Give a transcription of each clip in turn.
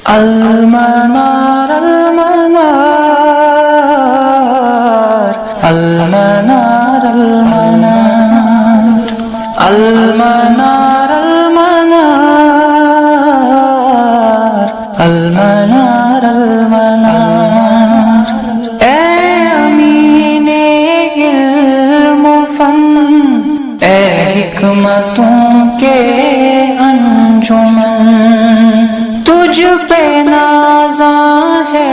المنار المنار المنار المنار المنار المنار المنار المنار اے امین علم و فن، اے حکمتوں کے انجمن، تجھ پہ نازاں ہے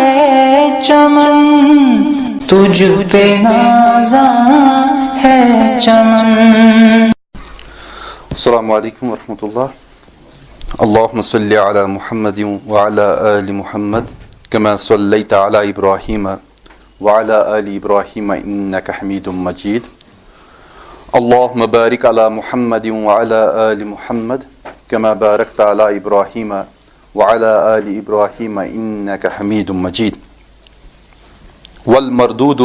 چمن، تجھ پہ نازاں ہے چمن۔ السلام علیکم ورحمۃ اللہ۔ اللہم صلی علی محمد وعلی آل محمد کما صلیت علی ابراہیم وعلی آل ابراہیم انک حمید مجید۔ اللہم بارک علی محمد وعلی آل محمد کما بارکت علی ابراہیم وعلی آل ابراہیم انک حمید مجید۔ والمردود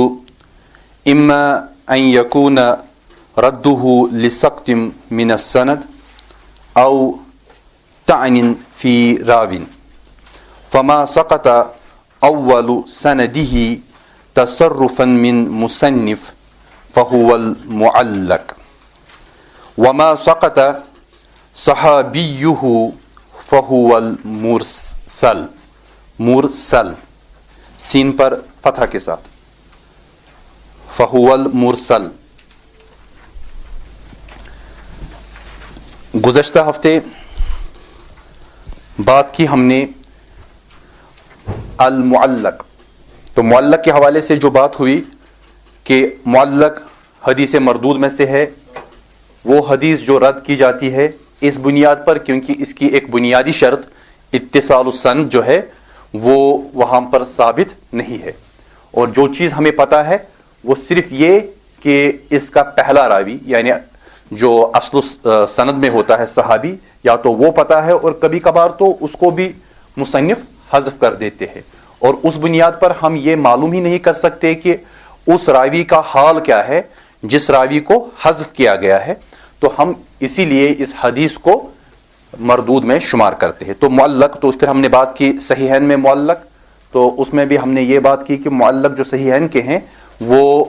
اما ان یکون رده لسقط من السند او طعن في راو، فما سقط اول سنده تصرفا من مصنف فهو المعلق، وما سقط صحابيه فهو المرسل۔ مرسل سین پر فتح کے ساتھ، فهو المرسل۔ گزشتہ ہفتے بات کی ہم نے المعلق، تو معلق کے حوالے سے جو بات ہوئی کہ معلق حدیث مردود میں سے ہے، وہ حدیث جو رد کی جاتی ہے اس بنیاد پر کیونکہ اس کی ایک بنیادی شرط اتصال السند جو ہے وہ وہاں پر ثابت نہیں ہے، اور جو چیز ہمیں پتہ ہے وہ صرف یہ کہ اس کا پہلا راوی یعنی جو اصل سند میں ہوتا ہے صحابی یا تو وہ پتہ ہے، اور کبھی کبھار تو اس کو بھی مصنف حذف کر دیتے ہیں، اور اس بنیاد پر ہم یہ معلوم ہی نہیں کر سکتے کہ اس راوی کا حال کیا ہے جس راوی کو حذف کیا گیا ہے، تو ہم اسی لیے اس حدیث کو مردود میں شمار کرتے ہیں۔ تو معلق، تو پھر ہم نے بات کی صحیحین میں معلق، تو اس میں بھی ہم نے یہ بات کی کہ معلق جو صحیحین کے ہیں وہ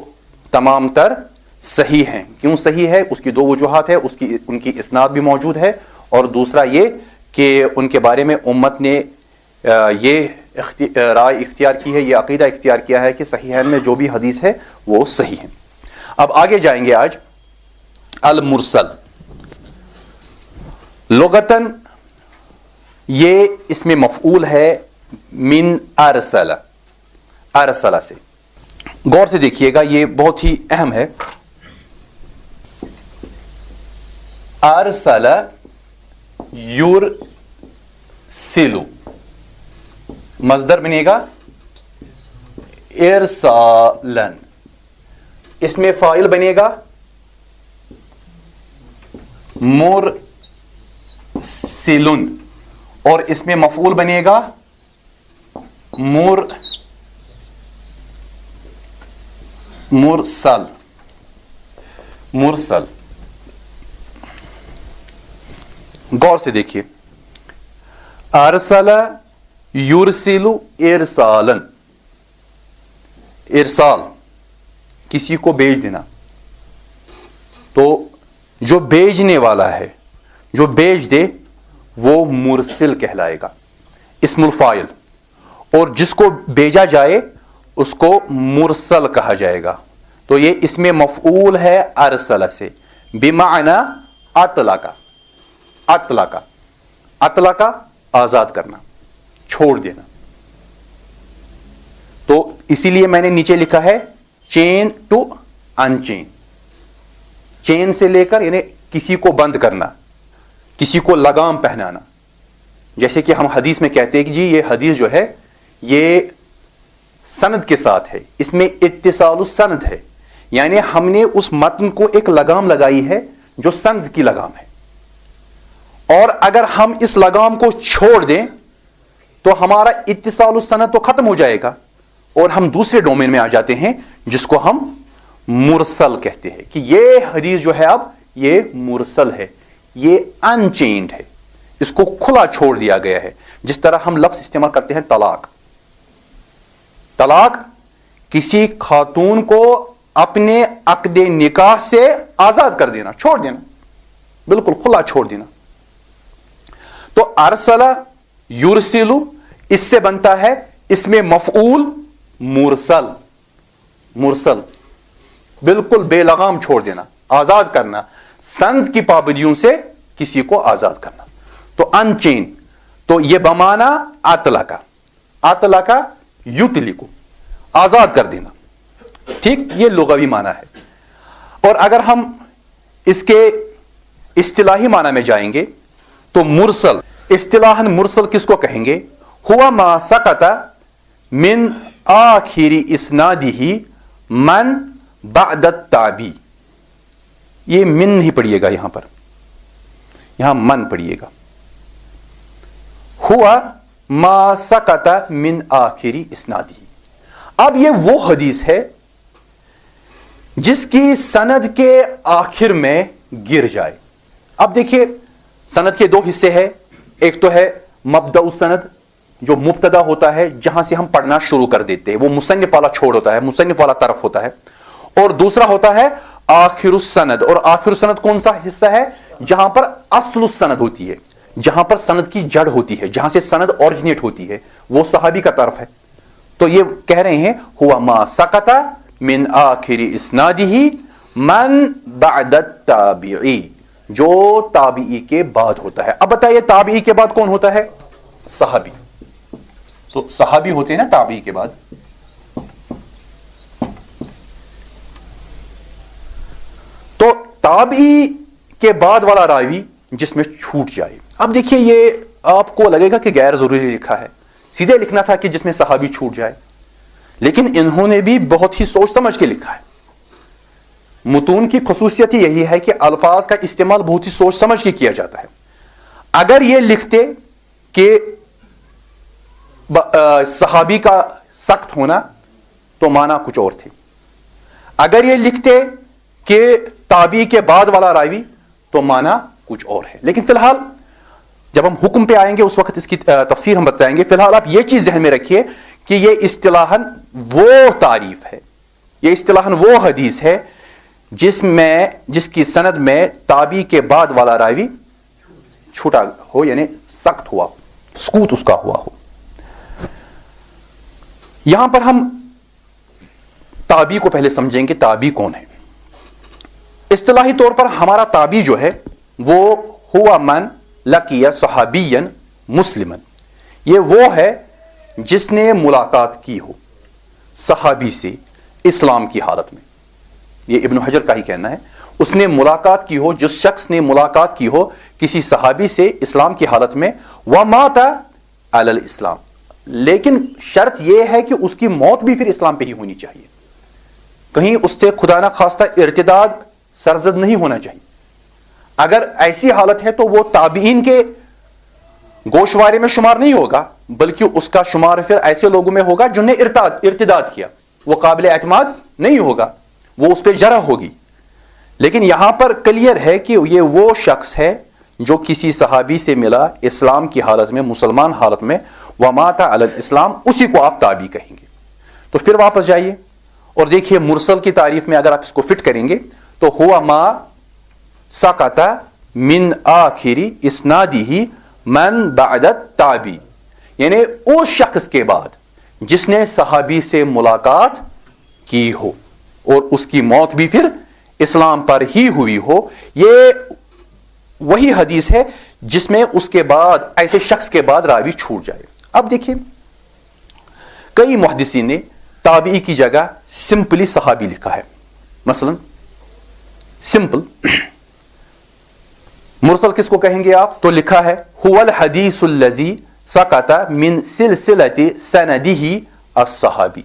تمام تر صحیح ہیں۔ کیوں صحیح ہے؟ اس کی دو وجوہات ہے، ان کی اسناد بھی موجود ہے، اور دوسرا یہ کہ ان کے بارے میں امت نے یہ رائے اختیار کی ہے، یہ عقیدہ اختیار کیا ہے کہ صحیحین میں جو بھی حدیث ہے وہ صحیح ہے۔ اب آگے جائیں گے آج المرسل۔ لغتاً یہ اس میں مفعول ہے من ارسل، ارسل سے۔ غور سے دیکھیے گا، یہ بہت ہی اہم ہے۔ ارسل یرسل، مصدر بنے گا ارسالن، اس میں فاعل بنے گا مرسلن، اور اس میں مفعول بنے گا مرسل، مرسل۔ غور سے دیکھیے، ارسل یرسل ارسالن، ارسال کسی کو بھیج دینا، تو جو بھیجنے والا ہے جو بھیج دے وہ مرسل کہلائے گا، اسم الفاعل، اور جس کو بھیجا جائے اس کو مرسل کہا جائے گا۔ تو یہ اس میں مفعول ہے ارسل سے، بمعنی اطلق، اطلق، اطلق آزاد کرنا، چھوڑ دینا۔ تو اسی لیے میں نے نیچے لکھا ہے چین ٹو ان چین، چین سے لے کر یعنی کسی کو بند کرنا، کسی کو لگام پہنانا۔ جیسے کہ ہم حدیث میں کہتے ہیں کہ جی یہ حدیث جو ہے یہ سند کے ساتھ ہے، اس میں اتصال السند ہے، یعنی ہم نے اس متن کو ایک لگام لگائی ہے جو سند کی لگام ہے، اور اگر ہم اس لگام کو چھوڑ دیں تو ہمارا اتصال السند تو ختم ہو جائے گا، اور ہم دوسرے ڈومین میں آ جاتے ہیں جس کو ہم مرسل کہتے ہیں، کہ یہ حدیث جو ہے اب یہ مرسل ہے، یہ ان چینڈ ہے، اس کو کھلا چھوڑ دیا گیا ہے۔ جس طرح ہم لفظ استعمال کرتے ہیں طلاق. طلاق کسی خاتون کو اپنے عقد نکاح سے آزاد کر دینا, چھوڑ دینا, بالکل کھلا چھوڑ دینا. تو ارسلہ یرسلو اس سے بنتا ہے اس میں مفعول مرسل. مرسل بالکل بے لگام چھوڑ دینا, آزاد کرنا, سند کی پابندیوں سے کسی کو آزاد کرنا. تو ان چین تو یہ بمانا اطلقہ, اطلقہ یطلق, آزاد کر دینا. ٹھیک, یہ لغوی معنی ہے. اور اگر ہم اس کے اصطلاحی معنی میں جائیں گے تو مرسل, اصطلاحاً مرسل کس کو کہیں گے؟ ہوا ما سقط من آخر اسنادہ من بعد التابی. یہ من نہیں پڑھیے گا یہاں پر, یہاں من پڑھیے گا. ہوا ما سقط من آخر اسنادہ. اب یہ وہ حدیث ہے جس کی سند کے آخر میں گر جائے. اب دیکھیے سند کے دو حصے ہیں, ایک تو ہے مبدأ السند جو مبتدا ہوتا ہے جہاں سے ہم پڑھنا شروع کر دیتے ہیں, وہ مصنف والا چھوڑ ہوتا ہے, مصنف والا طرف ہوتا ہے. اور دوسرا ہوتا ہے آخر السند, اور آخر السند کون سا حصہ ہے؟ جہاں پر اصل السند ہوتی ہے, جہاں پر سند کی جڑ ہوتی ہے, جہاں سے سند اوریجنیٹ ہوتی ہے, وہ صحابی کا طرف ہے. تو یہ کہہ رہے ہیں ہوا ما سقط من آخر اسنادہ من بعد التابعی, جو تابعی کے بعد ہوتا ہے. اب بتائیے تابعی کے بعد کون ہوتا ہے؟ صحابی. تو صحابی ہوتے ہیں نا تابعی کے بعد. تو تابعی کے بعد والا راوی جس میں چھوٹ جائے. اب دیکھیے یہ آپ کو لگے گا کہ غیر ضروری لکھا ہے, سیدھے لکھنا تھا کہ جس میں صحابی چھوٹ جائے, لیکن انہوں نے بھی بہت ہی سوچ سمجھ کے لکھا ہے. متون کی خصوصیت ہی یہی ہے کہ الفاظ کا استعمال بہت ہی سوچ سمجھ کے کیا جاتا ہے. اگر یہ لکھتے کہ صحابی کا سخت ہونا تو معنی کچھ اور تھے, اگر یہ لکھتے کہ تابعی کے بعد والا راوی تو معنی کچھ اور ہے. لیکن فی الحال جب ہم حکم پہ آئیں گے اس وقت اس کی تفسیر ہم بتائیں گے. فی الحال آپ یہ چیز ذہن میں رکھیے کہ یہ اصطلاحاً وہ تعریف ہے, یہ اصطلاحاً وہ حدیث ہے جس کی سند میں تابعی کے بعد والا راوی چھوٹا ہو, یعنی سخت ہوا, سکوت اس کا ہوا ہو. یہاں پر ہم تابعی کو پہلے سمجھیں گے, تابعی کون ہے. اصطلاحی طور پر ہمارا تابعی جو ہے وہ ہوا من لقی صحابیا مسلما, یہ وہ ہے جس نے ملاقات کی ہو صحابی سے اسلام کی حالت میں. یہ ابن حجر کا ہی کہنا ہے, اس نے ملاقات کی ہو, جس شخص نے ملاقات کی ہو کسی صحابی سے اسلام کی حالت میں, ومات علی الاسلام, لیکن شرط یہ ہے کہ اس کی موت بھی پھر اسلام پہ ہی ہونی چاہیے, کہیں اس سے خدا نہ خواستہ ارتداد سرزد نہیں ہونا چاہیے. اگر ایسی حالت ہے تو وہ تابعین کے گوشوارے میں شمار نہیں ہوگا, بلکہ اس کا شمار پھر ایسے لوگوں میں ہوگا جنہوں نے ارتداد کیا, وہ قابل اعتماد نہیں ہوگا, وہ اس پہ جرح ہوگی. لیکن یہاں پر کلیئر ہے کہ یہ وہ شخص ہے جو کسی صحابی سے ملا اسلام کی حالت میں, مسلمان حالت میں, ومات علی الاسلام, اسی کو آپ تابعی کہیں گے. تو پھر واپس جائیے اور دیکھیے مرسل کی تعریف میں اگر آپ اس کو فٹ کریں گے تو ہوا ما سقط من آخر اسنادہ من بعد التابعی, یعنی اس شخص کے بعد جس نے صحابی سے ملاقات کی ہو اور اس کی موت بھی پھر اسلام پر ہی ہوئی ہو. یہ وہی حدیث ہے جس میں اس کے بعد ایسے شخص کے بعد راوی چھوٹ جائے. اب دیکھیں کئی محدثین نے تابعی کی جگہ سمپلی صحابی لکھا ہے. مثلا سمپل مرسل کس کو کہیں گے آپ؟ تو لکھا ہے هو الحدیث الذی سقط من سلسلۃ سندہ الصحابی,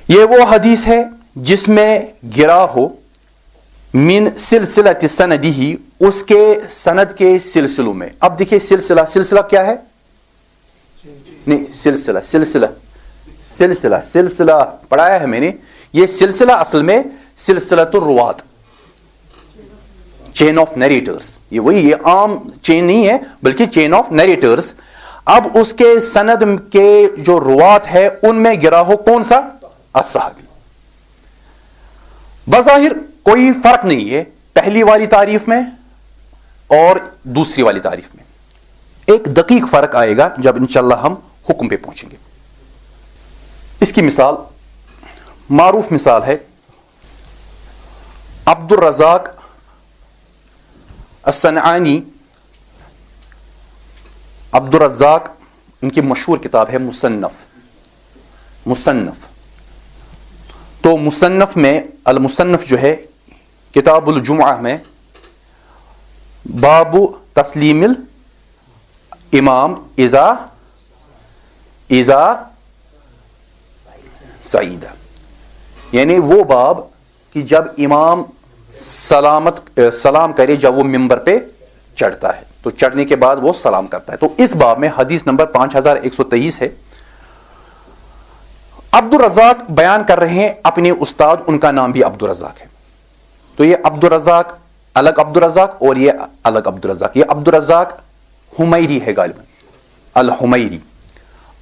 یہ وہ حدیث ہے جس میں گرا ہو من سلسلۃ سندہ, اس کے سند کے سلسلوں میں. اب دیکھیے سلسلہ کیا ہے؟ نہیں, سلسلہ پڑھایا ہے میں نے. یہ سلسلہ اصل میں سلسلۃ الروات, چین آف نیریٹرز, یہ وہی, یہ عام چین نہیں ہے بلکہ چین آف نیریٹرز. اب اس کے سند کے جو روات ہے ان میں گرا ہو کون سا؟ الصحابی. بظاہر کوئی فرق نہیں ہے پہلی والی تعریف میں اور دوسری والی تعریف میں. ایک دقیق فرق آئے گا جب انشاءاللہ ہم حکم پہ پہنچیں گے. اس کی مثال معروف مثال ہے عبد الرزاق الصنعانی. عبد الرزاق ان کی مشہور کتاب ہے مصنف. تو مصنف میں المصنف جو ہے کتاب الجمعہ میں باب تسلیم الامام اذا سعید، یعنی وہ باب کہ جب امام سلام کرے جب وہ ممبر پہ چڑھتا ہے تو چڑھنے کے بعد وہ سلام کرتا ہے. تو اس باب میں حدیث نمبر 5123 ہے. عبد الرزاق بیان کر رہے ہیں اپنے استاد، ان کا نام بھی عبد الرزاق ہے. تو یہ عبد الرزاق الگ عبد الرزاق اور یہ الگ عبد الرزاق. یہ عبد الرزاق حمیری ہے غالباً، الحمیری.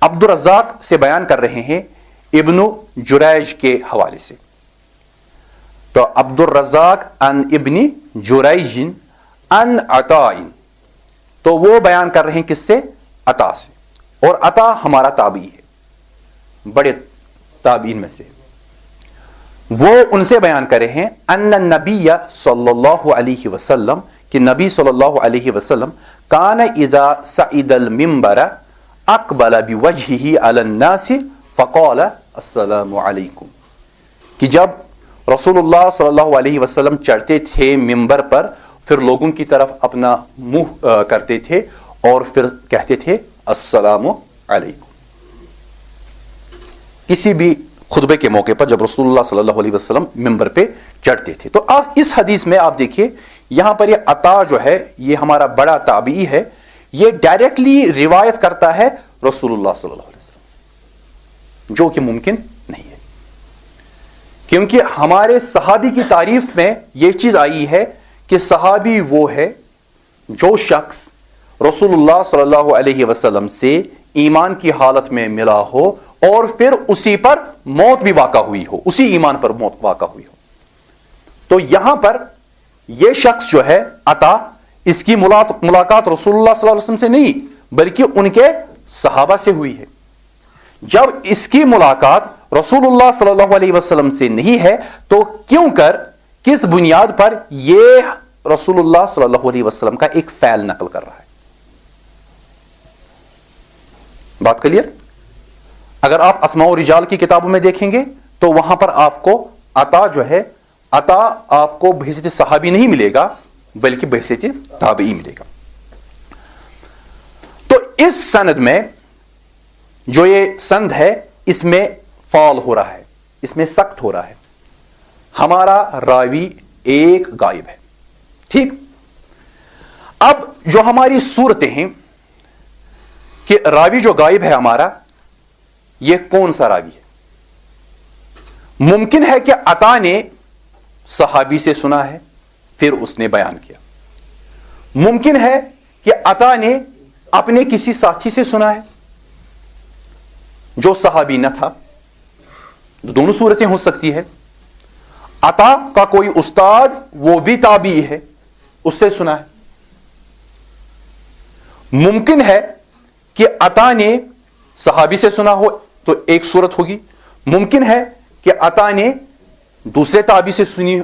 عبد الرزاق سے بیان کر رہے ہیں ابن جریج کے حوالے سے. تو عبد الرزاق ان ابن جریج ان عطاء، تو وہ بیان کر رہے ہیں کس سے؟ عطا سے. اور عطا ہمارا تابعی ہے، بڑے تابعین میں سے. وہ ان سے بیان کرے ہیں ان النبی صلی اللہ علیہ وسلم کہ نبی صلی اللہ علیہ وسلم کان اذا صعد المنبر اقبل بوجهه علی الناس فقال السلام علیکم، کہ جب رسول اللہ صلی اللہ علیہ وسلم چڑھتے تھے ممبر پر پھر لوگوں کی طرف اپنا منہ کرتے تھے اور پھر کہتے تھے السلام علیکم. کسی بھی خطبے کے موقع پر جب رسول اللہ صلی اللہ علیہ وسلم ممبر پہ چڑھتے تھے. تو اس حدیث میں آپ دیکھیے یہاں پر یہ عطا جو ہے یہ ہمارا بڑا تابعی ہے، یہ ڈائریکٹلی روایت کرتا ہے رسول اللہ صلی اللہ علیہ وسلم سے، جو کہ ممکن نہیں ہے. کیونکہ ہمارے صحابی کی تعریف میں یہ چیز آئی ہے کہ صحابی وہ ہے جو شخص رسول اللہ صلی اللہ علیہ وسلم سے ایمان کی حالت میں ملا ہو اور پھر اسی پر موت بھی واقع ہوئی ہو، اسی ایمان پر موت واقع ہوئی ہو. تو یہاں پر یہ شخص جو ہے عطا، اس کی ملاقات رسول اللہ صلی اللہ علیہ وسلم سے نہیں بلکہ ان کے صحابہ سے ہوئی ہے. جب اس کی ملاقات رسول اللہ صلی اللہ علیہ وسلم سے نہیں ہے تو کیوں کر کس بنیاد پر یہ رسول اللہ صلی اللہ علیہ وسلم کا ایک فعل نقل کر رہا ہے؟ بات کلیئر؟ اگر آپ اسماء و رجال کی کتابوں میں دیکھیں گے تو وہاں پر آپ کو عطا جو ہے، عطا آپ کو بحیثیت صحابی نہیں ملے گا بلکہ بحیثیت تابعی ملے گا. تو اس سند میں جو یہ سند ہے اس میں فال ہو رہا ہے، اس میں سخت ہو رہا ہے. ہمارا راوی ایک غائب ہے. ٹھیک، اب جو ہماری صورتیں ہیں کہ راوی جو غائب ہے ہمارا، یہ کون سا راوی ہے؟ ممکن ہے کہ عطا نے صحابی سے سنا ہے پھر اس نے بیان کیا. ممکن ہے کہ عطا نے اپنے کسی ساتھی سے سنا ہے جو صحابی نہ تھا. دونوں صورتیں ہو سکتی ہے. عطا کا کوئی استاد وہ بھی تابعی ہے، اس سے سنا ہے. ممکن ہے کہ عطا نے صحابی سے سنا ہو تو ایک صورت ہوگی. ممکن ہے کہ عطا نے دوسرے تابعی سے سنی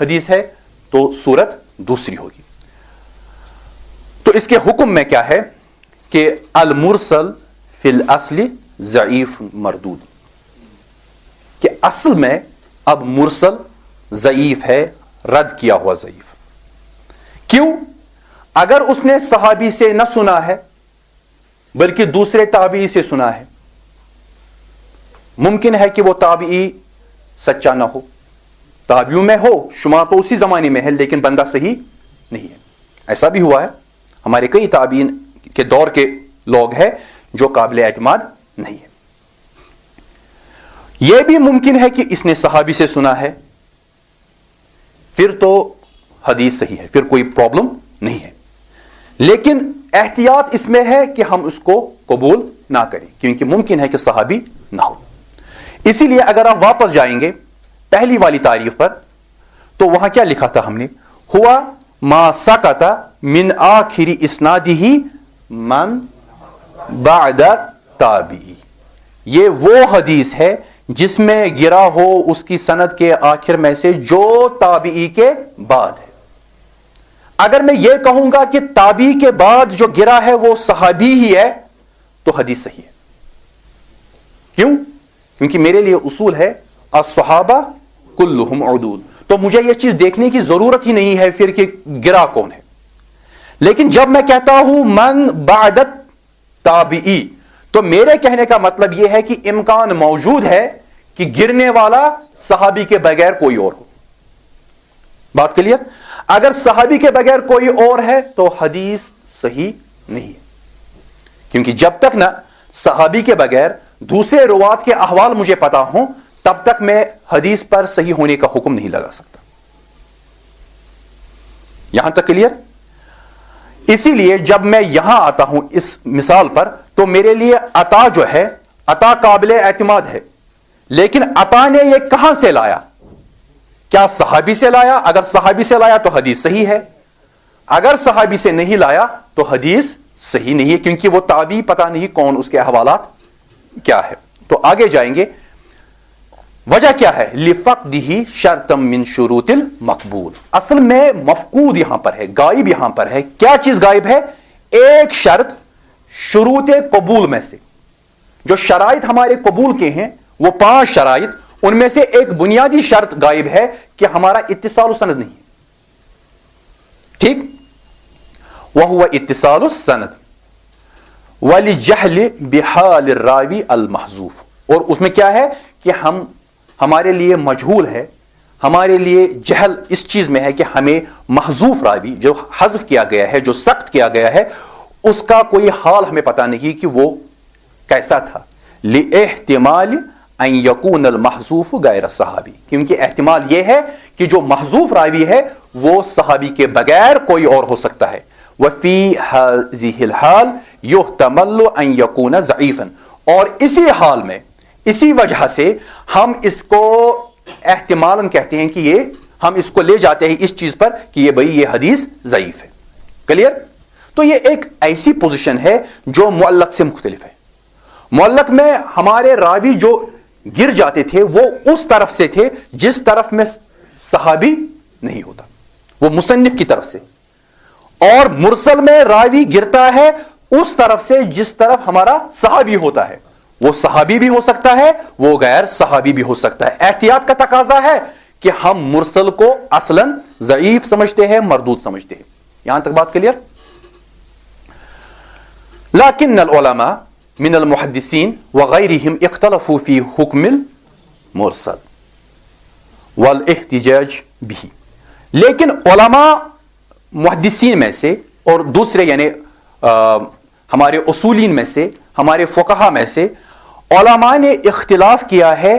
حدیث ہے تو صورت دوسری ہوگی. تو اس کے حکم میں کیا ہے کہ المرسل فی الاصل ضعیف مردود، کہ اصل میں اب مرسل ضعیف ہے، رد کیا ہوا ضعیف. کیوں؟ اگر اس نے صحابی سے نہ سنا ہے بلکہ دوسرے تابعی سے سنا ہے، ممکن ہے کہ وہ تابعی سچا نہ ہو. تابعیوں میں ہو شمار تو اسی زمانے میں ہے لیکن بندہ صحیح نہیں ہے. ایسا بھی ہوا ہے، ہمارے کئی تابعین کے دور کے لوگ ہیں جو قابل اعتماد نہیں ہے. یہ بھی ممکن ہے کہ اس نے صحابی سے سنا ہے، پھر تو حدیث صحیح ہے، پھر کوئی پرابلم نہیں ہے. لیکن احتیاط اس میں ہے کہ ہم اس کو قبول نہ کریں کیونکہ ممکن ہے کہ صحابی نہ ہو. اسی لیے اگر آپ واپس جائیں گے پہلی والی تعریف پر تو وہاں کیا لکھا تھا ہم نے؟ ہوا ما سقط من آخر اسنادہ من بعد تابعی. یہ وہ حدیث ہے جس میں گرا ہو اس کی سند کے آخر میں سے جو تابعی کے بعد ہے. اگر میں یہ کہوں گا کہ تابعی کے بعد جو گرا ہے وہ صحابی ہی ہے تو حدیث صحیح ہے. کیوں؟ کیونکہ میرے لیے اصول ہے الصحابہ کلہم عدول. تو مجھے یہ چیز دیکھنے کی ضرورت ہی نہیں ہے پھر کہ گرا کون ہے. لیکن جب میں کہتا ہوں من بعد تابعی تو میرے کہنے کا مطلب یہ ہے کہ امکان موجود ہے کہ گرنے والا صحابی کے بغیر کوئی اور ہو. بات کلیئر؟ اگر صحابی کے بغیر کوئی اور ہے تو حدیث صحیح نہیں ہے کیونکہ جب تک نہ صحابی کے بغیر دوسرے روات کے احوال مجھے پتا ہوں تب تک میں حدیث پر صحیح ہونے کا حکم نہیں لگا سکتا. یہاں تک کلیئر؟ اسی لیے جب میں یہاں آتا ہوں اس مثال پر تو میرے لیے عطا جو ہے عطا قابل اعتماد ہے لیکن عطا نے یہ کہاں سے لایا؟ کیا صحابی سے لایا؟ اگر صحابی سے لایا تو حدیث صحیح ہے. اگر صحابی سے نہیں لایا تو حدیث صحیح نہیں ہے کیونکہ وہ تابعی پتہ نہیں کون اس کے احوالات کیا ہے. تو آگے جائیں گے. وجہ کیا ہے؟ لفقدہ شرطا من شروط المقبول. اصل میں مفقود یہاں پر ہے، غائب یہاں پر ہے. کیا چیز غائب ہے؟ ایک شرط شروط قبول میں سے. جو شرائط ہمارے قبول کے ہیں وہ 5 شرائط، ان میں سے ایک بنیادی شرط غائب ہے کہ ہمارا اتصال السند نہیں ہے. ٹھیک؟ وہو اتصال السند ولجہل بحال الراوی المحذوف. اور اس میں کیا ہے کہ ہمارے لیے مجہول ہے، ہمارے لیے جہل اس چیز میں ہے کہ ہمیں محذوف راوی جو حذف کیا گیا ہے، جو سخت کیا گیا ہے، اس کا کوئی حال ہمیں پتہ نہیں کہ وہ کیسا تھا. لاحتمال ان یکون المحذوف غیر صحابی. کیونکہ احتمال یہ ہے کہ جو محذوف راوی ہے وہ صحابی کے بغیر کوئی اور ہو سکتا ہے. وفی هذه الحال یحتمل ان یکون ضعیفا. اور اسی حال میں اسی وجہ سے ہم اس کو احتمالاً کہتے ہیں کہ ہم اس کو لے جاتے ہیں اس چیز پر کہ یہ حدیث ضعیف ہے. کلیئر؟ تو یہ ایک ایسی پوزیشن ہے جو معلق سے مختلف ہے. معلق میں ہمارے راوی جو گر جاتے تھے وہ اس طرف سے تھے جس طرف میں صحابی نہیں ہوتا، وہ مصنف کی طرف سے. اور مرسل میں راوی گرتا ہے اس طرف سے جس طرف ہمارا صحابی ہوتا ہے. وہ صحابی بھی ہو سکتا ہے، وہ غیر صحابی بھی ہو سکتا ہے. احتیاط کا تقاضا ہے کہ ہم مرسل کو اصلاً ضعیف سمجھتے ہیں، مردود سمجھتے ہیں. یہاں تک بات کلیئر؟ لیکن العلماء من المحدثین وغیرہم اختلفوا فی حکم المرسل والاحتجاج به. لیکن علماء محدثین میں سے اور دوسرے یعنی ہمارے اصولین میں سے، ہمارے فقہا میں سے علماء نے اختلاف کیا ہے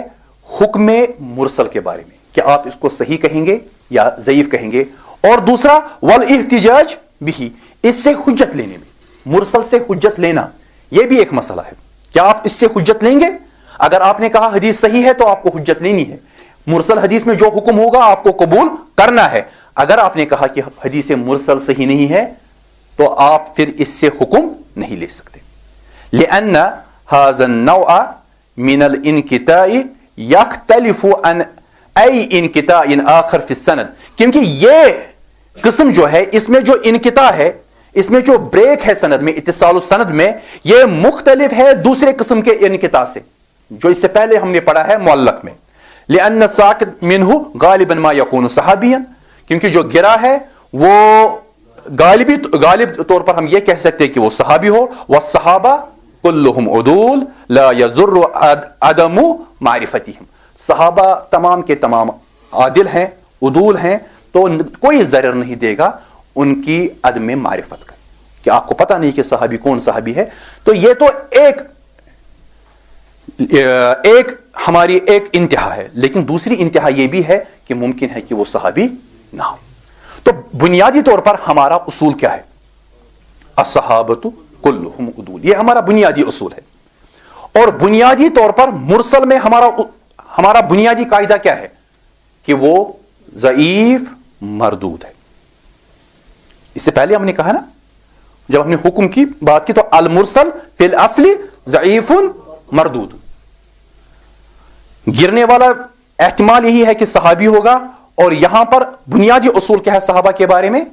حکم مرسل کے بارے میں کہ آپ اس کو صحیح کہیں گے یا ضعیف کہیں گے. اور دوسرا والاحتجاج به، اس سے حجت لینے میں، مرسل سے حجت لینا یہ بھی ایک مسئلہ ہے. کیا آپ اس سے حجت لیں گے؟ اگر آپ نے کہا حدیث صحیح ہے تو آپ کو حجت لینی ہے. مرسل حدیث میں جو حکم ہوگا آپ کو قبول کرنا ہے. اگر آپ نے کہا کہ حدیث مرسل صحیح نہیں ہے تو آپ پھر اس سے حکم نہیں لے سکتے. لأن هذا النوع من الانقطاع يختلف عن أي انقطاع آخر في السند. کیونکہ یہ قسم جو ہے اس میں جو انقطاع ہے، اس میں جو بریک ہے سند میں، اتصال السند میں، یہ مختلف ہے دوسرے قسم کے انقطاع سے جو اس سے پہلے ہم نے پڑھا ہے معلق میں. لأن الساقط منه غالبا ما يكون صحابيا. کیونکہ جو گرا ہے وہ غالب طور پر ہم یہ کہہ سکتے ہیں کہ وہ صحابی ہو. والصحابہ کلہم عدول لا یضر عدم معرفتہم. صحابہ تمام کے تمام عادل ہیں، عدول ہیں، تو کوئی ضرر نہیں دے گا ان کی عدم معرفت کا کہ آپ کو پتہ نہیں کہ صحابی کون صحابی ہے. تو یہ تو ایک ہماری ایک انتہا ہے. لیکن دوسری انتہا یہ بھی ہے کہ ممکن ہے کہ وہ صحابی نہ ہو. تو بنیادی طور پر ہمارا اصول کیا ہے؟ الصحابۃ کلہم عدول. یہ ہمارا بنیادی اصول ہے. اور بنیادی طور پر مرسل میں ہمارا بنیادی قاعدہ کیا ہے کہ وہ ضعیف مردود ہے. اس سے پہلے ہم نے کہا نا, جب ہم نے حکم کی بات کی تو المرسل فی الاصل ضعیف مردود. گرنے والا احتمال یہی ہے کہ صحابی ہوگا, اور یہاں پر بنیادی اصول کیا ہے صحابہ کے بارے میں؟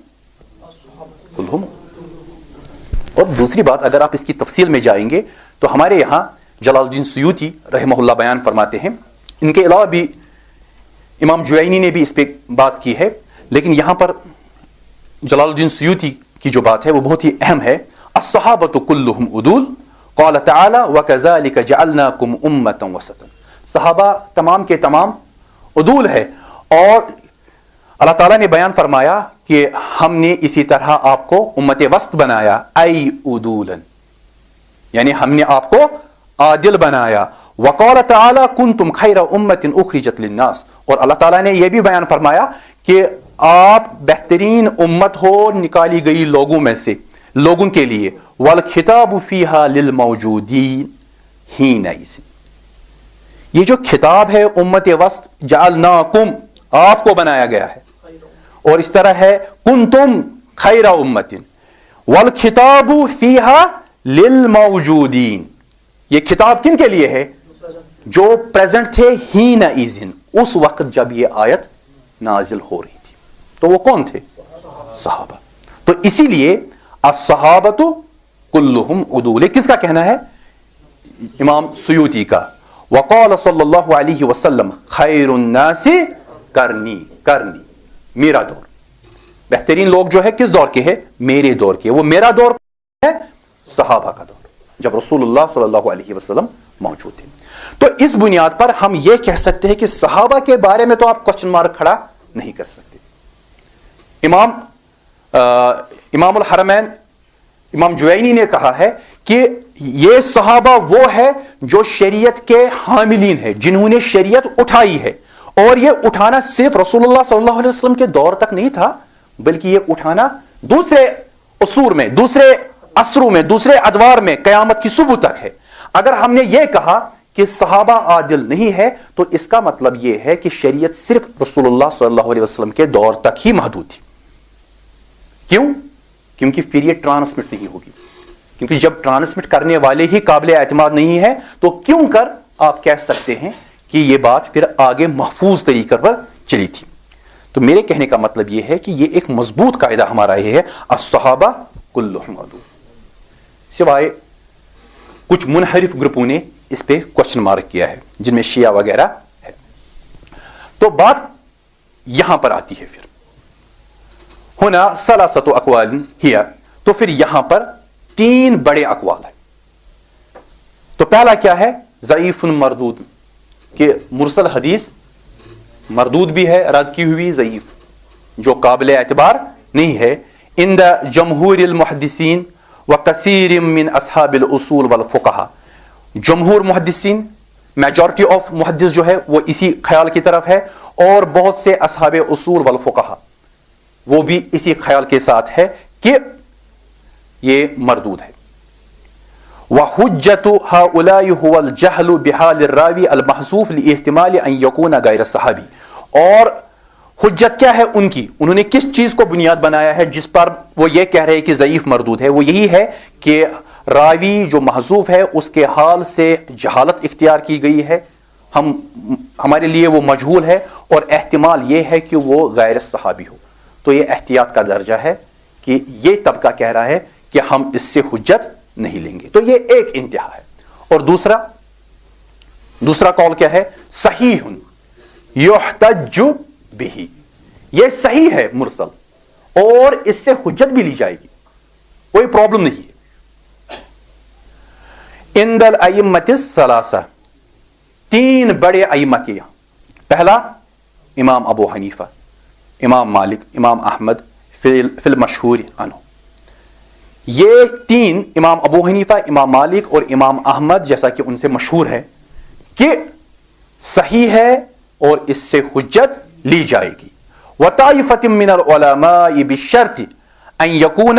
کلہم. اور دوسری بات, اگر آپ اس کی تفصیل میں جائیں گے تو ہمارے یہاں جلال الدین سیوطی رحمہ اللہ بیان فرماتے ہیں, ان کے علاوہ بھی امام جوینی نے بھی اس پہ بات کی ہے, لیکن یہاں پر جلال الدین سیوطی کی جو بات ہے وہ بہت ہی اہم ہے. الصحابۃ کلہم عدول قال تعالی وکذالک جعلناکم امۃ وسطا. صحابہ تمام کے تمام عدول ہے, اور اللہ تعالیٰ نے بیان فرمایا کہ ہم نے اسی طرح آپ کو امت وسط بنایا, ای عدولا, یعنی ہم نے آپ کو عادل بنایا. وقال تعالی کنتم خیر امۃ اخرجت للناس, اور اللہ تعالیٰ نے یہ بھی بیان فرمایا کہ آپ بہترین امت ہو نکالی گئی لوگوں میں سے, لوگوں کے لیے. والخطاب فیہا للموجودین حینئذ. یہ جو خطاب ہے امت وسط, جعلناکم, آپ کو بنایا گیا ہے, اور اس طرح ہے کنتم خیر امت, والخطاب فیہا للموجودین. یہ خطاب کن کے لیے ہے؟ جو پریزنٹ تھے حینئذ, اس وقت جب یہ آیت نازل ہو رہی تھی. تو وہ کون تھے؟ صحابہ. تو اسی لیے الصحابۃ کلہم عدول کس کا کہنا ہے؟ امام سیوطی کا. وقال صلی اللہ علیہ وسلم خیر الناس کرنی کرنی, میرا دور. بہترین لوگ جو ہے کس دور کے ہے؟ میرے دور کے. وہ میرا دور ہے صحابہ کا دور, جب رسول اللہ صلی اللہ علیہ وسلم موجود تھے. تو اس بنیاد پر ہم یہ کہہ سکتے ہیں کہ صحابہ کے بارے میں تو آپ کوسچن مارک کھڑا نہیں کر سکتے. امام الحرمین امام جوینی نے کہا ہے کہ یہ صحابہ وہ ہے جو شریعت کے حاملین ہیں, جنہوں نے شریعت اٹھائی ہے. اور یہ اٹھانا صرف رسول اللہ صلی اللہ علیہ وسلم کے دور تک نہیں تھا, بلکہ یہ اٹھانا دوسرے عصور میں, دوسرے عصروں میں, دوسرے ادوار میں, قیامت کی صبح تک ہے. اگر ہم نے یہ کہا کہ صحابہ عادل نہیں ہے تو اس کا مطلب یہ ہے کہ شریعت صرف رسول اللہ صلی اللہ علیہ وسلم کے دور تک ہی محدود تھی. کیوں؟ کیونکہ پھر یہ ٹرانسمٹ نہیں ہوگی. کیونکہ جب ٹرانسمٹ کرنے والے ہی قابل اعتماد نہیں ہے تو کیوں کر آپ کہہ سکتے ہیں کہ یہ بات پھر آگے محفوظ طریقے پر چلی تھی. تو میرے کہنے کا مطلب یہ ہے کہ یہ ایک مضبوط قاعدہ ہمارا یہ ہے الصحابہ کلہم عدول. سوائے کچھ منحرف گروپوں نے اس پہ کوسچن مارک کیا ہے, جن میں شیعہ وغیرہ ہے. تو بات یہاں پر آتی ہے پھر ہونا ثلاثۃ اقوال ہی, تو پھر یہاں پر تین بڑے اقوال ہیں. تو پہلا کیا ہے؟ ضعیف مردود, کہ مرسل حدیث مردود بھی ہے, رد کی ہوئی, ضعیف, جو قابل اعتبار نہیں ہے. عند جمہور المحدثین وکثیر من اصحاب الاصول والفقہا. جمہور محدثین, میجورٹی آف محدث جو ہے وہ اسی خیال کی طرف ہے, اور بہت سے اصحاب اصول والفقہا وہ بھی اسی خیال کے ساتھ ہے کہ یہ مردود ہے. وحجت هؤلاء هو الجهل بحال الراوی المحذوف لاحتمال ان يكون غیر صحابی. اور حجت کیا ہے ان کی؟ انہوں نے کس چیز کو بنیاد بنایا ہے جس پر وہ یہ کہہ رہے ہیں کہ ضعیف مردود ہے؟ وہ یہی ہے کہ راوی جو محذوف ہے اس کے حال سے جہالت اختیار کی گئی ہے, ہمارے لیے وہ مجہول ہے, اور احتمال یہ ہے کہ وہ غیر صحابی ہو. تو یہ احتیاط کا درجہ ہے کہ یہ طبقہ کہہ رہا ہے کہ ہم اس سے حجت نہیں لیں گے. تو یہ ایک انتہا ہے. اور دوسرا قول کیا ہے؟ صحیح یحتج بہ, یہ صحیح ہے مرسل, اور اس سے حجت بھی لی جائے گی, کوئی پرابلم نہیں ہے. عند الائمۃ الثلاثہ, تین بڑے ائمہ کے یہاں. پہلا امام ابو حنیفہ, امام مالک, امام احمد فی المشہور عنہ. یہ تین, امام ابو حنیفہ, امام مالک اور امام احمد, جیسا کہ ان سے مشہور ہے کہ صحیح ہے اور اس سے حجت لی جائے گی. وطائفۃ من العلماء بشرط ان یکون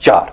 4।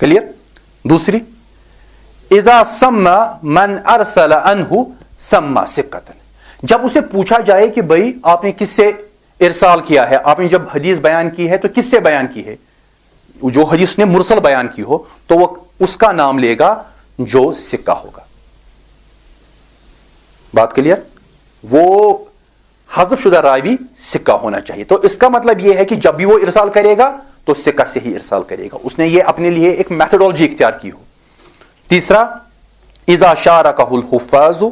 کلیئر. دوسری اذا سما من ارسل عنہ سما ثقۃ. جب اسے پوچھا جائے کہ بھائی آپ نے کس سے ارسال کیا ہے, آپ نے جب حدیث بیان کی ہے تو کس سے بیان کی ہے, جو حدیث نے مرسل بیان کی ہو تو وہ اس کا نام لے گا جو ثقہ ہوگا. بات کلیئر. وہ حذف شدہ راوی ثقہ ہونا چاہیے. تو اس کا مطلب یہ ہے کہ جب بھی وہ ارسال کرے گا تو ثقہ سے ہی ارسال کرے گا, اس نے یہ اپنے لیے ایک میتھڈولوجی اختیار کی ہو. تیسرا اذا شارکہ الحفاظ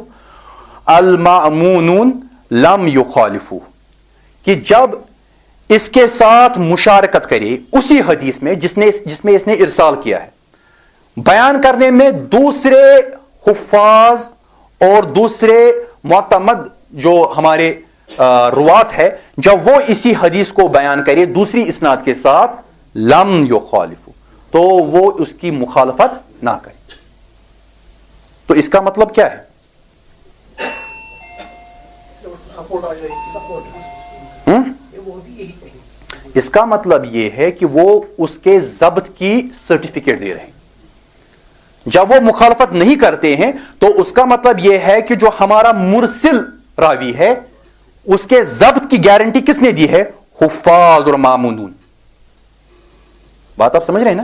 المأمونون لم یخالفوا, کہ جب اس کے ساتھ مشارکت کرے اسی حدیث میں جس میں اس نے ارسال کیا ہے, بیان کرنے میں دوسرے حفاظ اور دوسرے معتمد جو ہمارے روات ہے, جب وہ اسی حدیث کو بیان کرے دوسری اسناد کے ساتھ, لم یخالفوا, تو وہ اس کی مخالفت نہ کرے. تو اس کا مطلب کیا ہے؟ اس کا مطلب یہ ہے کہ وہ اس کے ضبط کی سرٹیفکیٹ دے رہے ہیں. جب وہ مخالفت نہیں کرتے ہیں تو اس کا مطلب یہ ہے کہ جو ہمارا مرسل راوی ہے اس کے ضبط کی گارنٹی کس نے دی ہے؟ حفاظ اور مامونون. بات آپ سمجھ رہے ہیں نا؟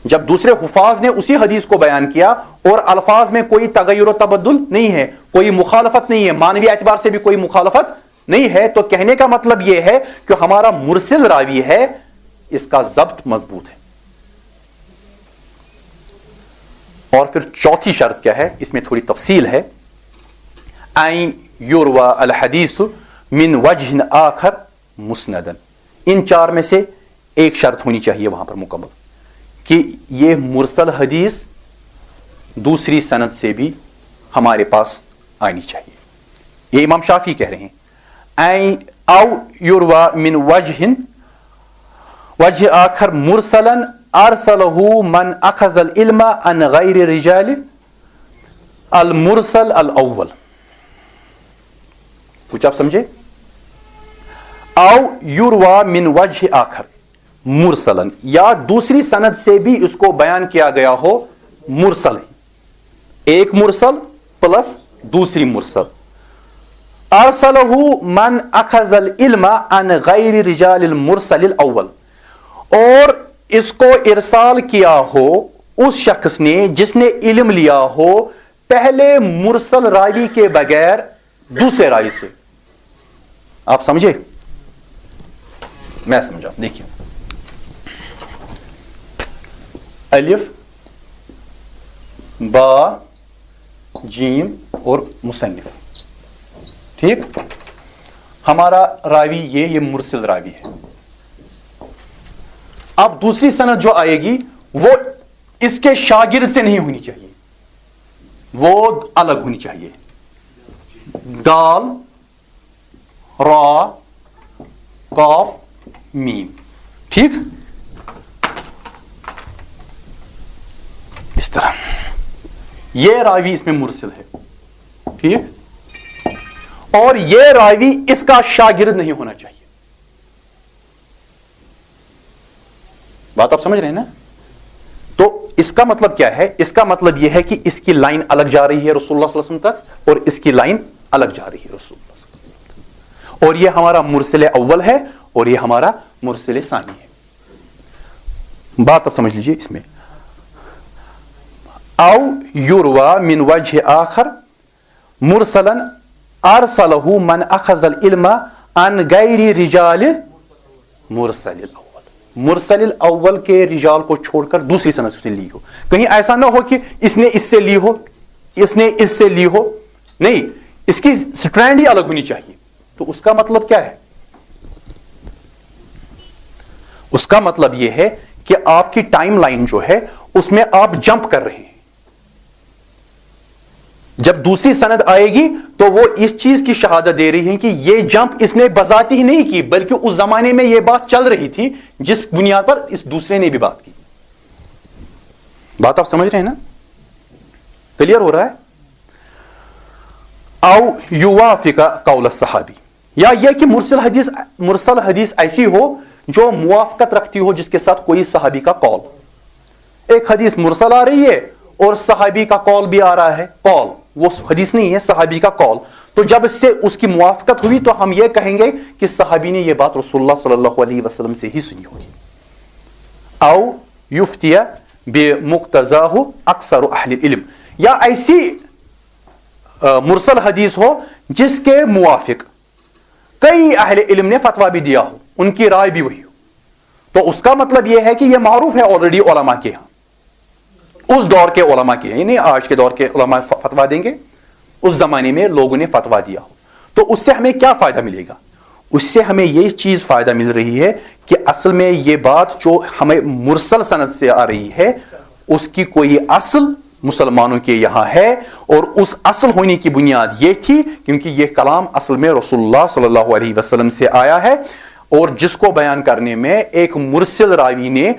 جب دوسرے حفاظ نے اسی حدیث کو بیان کیا اور الفاظ میں کوئی تغیر و تبدل نہیں ہے, کوئی مخالفت نہیں ہے, معنوی اعتبار سے بھی کوئی مخالفت نہیں ہے, تو کہنے کا مطلب یہ ہے کہ ہمارا مرسل راوی ہے اس کا ضبط مضبوط ہے. اور پھر چوتھی شرط کیا ہے, اس میں تھوڑی تفصیل ہے. این یروى الحدیث من وجہ آخر مسندا. ان چار میں سے ایک شرط ہونی چاہیے وہاں پر مکمل, کہ یہ مرسل حدیث دوسری سند سے بھی ہمارے پاس آنی چاہیے. یہ امام شافعی کہہ رہے ہیں. این او یروى من وجہ آخر مرسلا ارسلہ من اخذ العلم عن غیر رجال المرسل الاول. کچھ آپ سمجھے؟ او یروى من وجہ آخر مرسلن, یا دوسری سند سے بھی اس کو بیان کیا گیا ہو مرسل, ایک مرسل پلس دوسری مرسل. ارسلہ من اخذ العلم عن غیر رجال المرسل الاول, اور اس کو ارسال کیا ہو اس شخص نے جس نے علم لیا ہو پہلے مرسل راوی کے بغیر دوسرے راوی سے. آپ سمجھے؟ میں سمجھا. دیکھیے الف با جیم اور مصنف, ٹھیک. ہمارا راوی یہ مرسل راوی ہے. اب دوسری سند جو آئے گی وہ اس کے شاگرد سے نہیں ہونی چاہیے, وہ الگ ہونی چاہیے. دال را قاف میم, ٹھیک. اس طرح یہ راوی اس میں مرسل ہے, ٹھیک. اور یہ راوی اس کا شاگرد نہیں ہونا چاہیے. بات آپ سمجھ رہے ہیں نا؟ تو اس کا مطلب کیا ہے؟ اس کا مطلب یہ ہے کہ اس کی لائن الگ جا رہی ہے رسول اللہ صلی اللہ علیہ وسلم تک, اور اس کی لائن الگ جا رہی ہے رسول اللہ صلی اللہ علیہ وسلم تک. اور یہ ہمارا مرسل اول ہے اور یہ ہمارا مرسل ثانی ہے. بات آپ سمجھ لیجئے اس میں. او یروى من وجہ آخر مرسلا ارسلہ من اخذ العلم عن غیر رجال مرسل الاول. مرسل الاول کے رجال کو چھوڑ کر دوسری سند سے لی ہو. کہیں ایسا نہ ہو کہ اس نے اس سے لی ہو, اس نے اس سے لی ہو, نہیں, اس کی سٹرینڈ ہی الگ ہونی چاہیے. تو اس کا مطلب کیا ہے؟ اس کا مطلب یہ ہے کہ آپ کی ٹائم لائن جو ہے اس میں آپ جمپ کر رہے ہیں. جب دوسری سند آئے گی تو وہ اس چیز کی شہادت دے رہی ہیں کہ یہ جمپ اس نے بذاتی ہی نہیں کی, بلکہ اس زمانے میں یہ بات چل رہی تھی جس بنیاد پر اس دوسرے نے بھی بات کی. بات آپ سمجھ رہے ہیں نا؟ کلیئر ہو رہا ہے؟ او یوافق قول الصحابی, یا یہ کہ مرسل حدیث ایسی ہو جو موافقت رکھتی ہو جس کے ساتھ کوئی صحابی کا قول. ایک حدیث مرسل آ رہی ہے اور صحابی کا قول بھی آ رہا ہے, قول وہ حدیث نہیں ہے, صحابی کا قول. تو جب اس سے اس کی موافقت ہوئی تو ہم یہ کہیں گے کہ صحابی نے یہ بات رسول اللہ صلی اللہ علیہ وسلم سے ہی سنی ہوگی. او یفتیہ بمقتضاہ اکثر اہل العلم, یا ایسی مرسل حدیث ہو جس کے موافق کئی اہل علم نے فتویٰ بھی دیا ہو, ان کی رائے بھی وہی ہو. تو اس کا مطلب یہ ہے کہ یہ معروف ہے آلریڈی علماء کے ہاں, اس دور کے علماء کے, یعنی آج کے دور کے علماء فتویٰ دیں گے, اس زمانے میں لوگوں نے فتویٰ دیا ہو. تو اس سے ہمیں کیا فائدہ ملے گا؟ اس سے ہمیں یہ چیز فائدہ مل رہی ہے کہ اصل میں یہ بات جو ہمیں مرسل سند سے آ رہی ہے اس کی کوئی اصل مسلمانوں کے یہاں ہے, اور اس اصل ہونے کی بنیاد یہ تھی کیونکہ یہ کلام اصل میں رسول اللہ صلی اللہ علیہ وسلم سے آیا ہے, اور جس کو بیان کرنے میں ایک مرسل راوی نے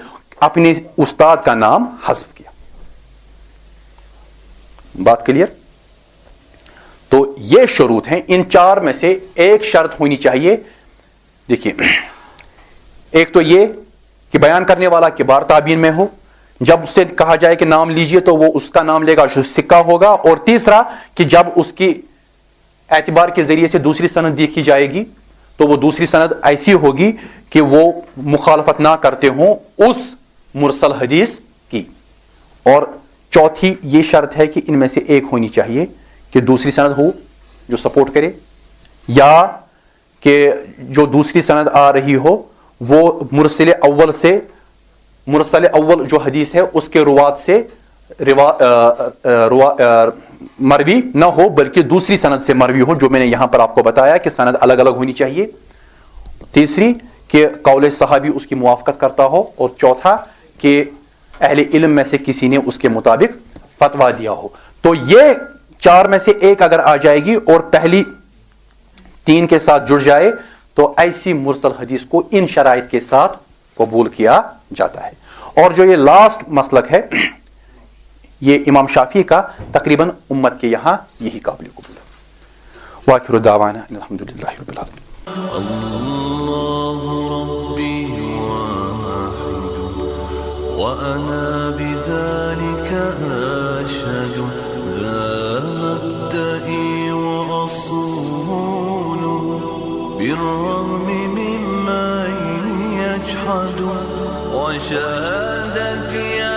اپنے استاد کا نام حذف کیا. بات کلیئر؟ تو یہ شروط ہیں, ان چار میں سے ایک شرط ہونی چاہیے. دیکھیے, ایک تو یہ کہ بیان کرنے والا کبار تابعین میں ہو, جب اس سے کہا جائے کہ نام لیجئے تو وہ اس کا نام لے گا جو سکہ ہوگا. اور تیسرا کہ جب اس کی اعتبار کے ذریعے سے دوسری سند دیکھی جائے گی تو وہ دوسری سند ایسی ہوگی کہ وہ مخالفت نہ کرتے ہوں اس مرسل حدیث کی. اور چوتھی یہ شرط ہے کہ ان میں سے ایک ہونی چاہیے کہ دوسری سند ہو جو سپورٹ کرے, یا کہ جو دوسری سند آ رہی ہو وہ مرسل اول جو حدیث ہے اس کے روات سے مروی نہ ہو بلکہ دوسری سند سے مروی ہو, جو میں نے یہاں پر آپ کو بتایا کہ سند الگ الگ ہونی چاہیے. تیسری کہ قول صحابی اس کی موافقت کرتا ہو, اور چوتھا کہ اہل علم میں سے کسی نے اس کے مطابق فتویٰ دیا ہو. تو یہ چار میں سے ایک اگر آ جائے گی اور پہلی تین کے ساتھ جڑ جائے تو ایسی مرسل حدیث کو ان شرائط کے ساتھ قبول کیا جاتا ہے. اور جو یہ لاسٹ مسلک ہے یہ امام شافعی کا تقریباً امت کے یہاں یہی قابل قبول ہے. وآخر دعوانا الحمدللہ رب العالمین. وأنا بذلك أشهد ذا مبدئي وأصول بالرغم ممن يجحد وشهادتي